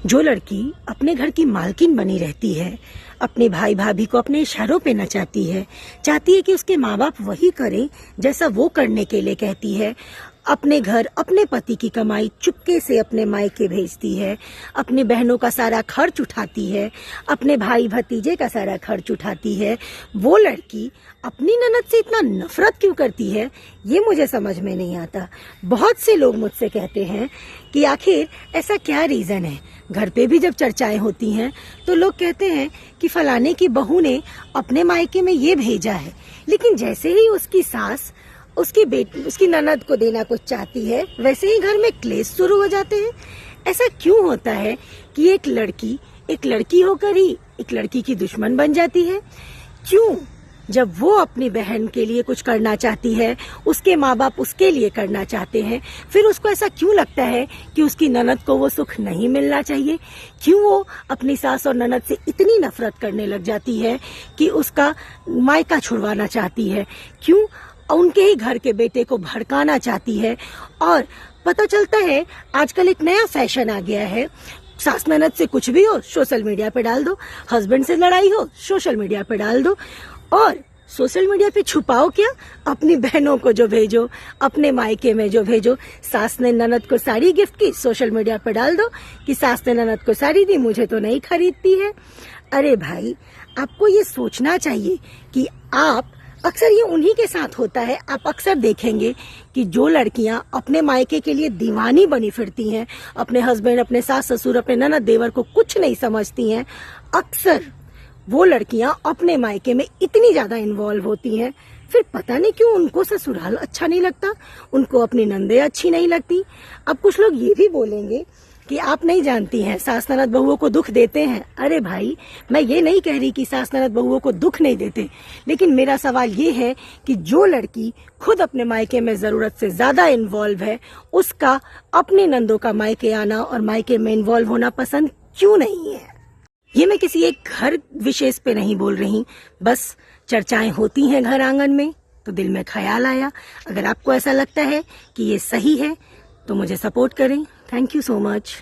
जो लड़की अपने घर की मालकिन बनी रहती है, अपने भाई भाभी को अपने इशारों पे नचाती है, चाहती है कि उसके माँ बाप वही करें जैसा वो करने के लिए कहती है, अपने घर अपने पति की कमाई चुपके से अपने मायके भेजती है, अपनी बहनों का सारा खर्च उठाती है, अपने भाई भतीजे का सारा खर्च उठाती है, वो लड़की अपनी ननद से इतना नफरत क्यों करती है, ये मुझे समझ में नहीं आता। बहुत से लोग मुझसे कहते हैं कि आखिर ऐसा क्या रीज़न है। घर पे भी जब चर्चाएं होती हैं तो लोग कहते हैं कि फलाने की बहू ने अपने मायके में ये भेजा है, लेकिन जैसे ही उसकी सास उसकी ननद को देना कुछ चाहती है, वैसे ही घर में क्लेश शुरू हो जाते हैं। ऐसा क्यों होता है कि एक लड़की होकर ही एक लड़की की दुश्मन बन जाती है? क्यों? जब वो अपनी बहन के लिए कुछ करना चाहती है, उसके माँ बाप उसके लिए करना चाहते हैं, फिर उसको ऐसा क्यों लगता है कि उसकी ननद को वो सुख नहीं मिलना चाहिए? क्यों वो अपनी सास और ननद से इतनी नफरत करने लग जाती है कि उसका मायका छुड़वाना चाहती है? क्यों उनके ही घर के बेटे को भड़काना चाहती है? और पता चलता है आजकल एक नया फैशन आ गया है, सास ननद से कुछ भी हो सोशल मीडिया पे डाल दो, हस्बैंड से लड़ाई हो सोशल मीडिया पे डाल दो, और सोशल मीडिया पे छुपाओ क्या, अपनी बहनों को जो भेजो, अपने मायके में जो भेजो। सास ने ननद को साड़ी गिफ्ट की, सोशल मीडिया पे डाल दो कि सास ने ननद को साड़ी दी, मुझे तो नहीं खरीदती है। अरे भाई, आपको ये सोचना चाहिए कि अक्सर ये उन्हीं के साथ होता है। आप अक्सर देखेंगे कि जो लड़कियां अपने मायके के लिए दीवानी बनी फिरती हैं, अपने हस्बैंड, अपने सास ससुर, अपने ननद देवर को कुछ नहीं समझती हैं, अक्सर वो लड़कियां अपने मायके में इतनी ज्यादा इन्वॉल्व होती हैं, फिर पता नहीं क्यों उनको ससुराल अच्छा नहीं लगता, उनको अपनी नंदे अच्छी नहीं लगती। अब कुछ लोग ये भी बोलेंगे कि आप नहीं जानती हैं, सास ननद बहुओं को दुख देते हैं। अरे भाई, मैं ये नहीं कह रही कि सास ननद बहुओं को दुख नहीं देते, लेकिन मेरा सवाल ये है कि जो लड़की खुद अपने मायके में जरूरत से ज्यादा इन्वॉल्व है, उसका अपने नंदों का मायके आना और मायके में इन्वॉल्व होना पसंद क्यों नहीं है? ये मैं किसी एक घर विशेष पे नहीं बोल रही, बस चर्चाएं होती हैं घर आंगन में तो दिल में ख्याल आया। अगर आपको ऐसा लगता है कि ये सही है तो मुझे सपोर्ट करें। Thank you so much.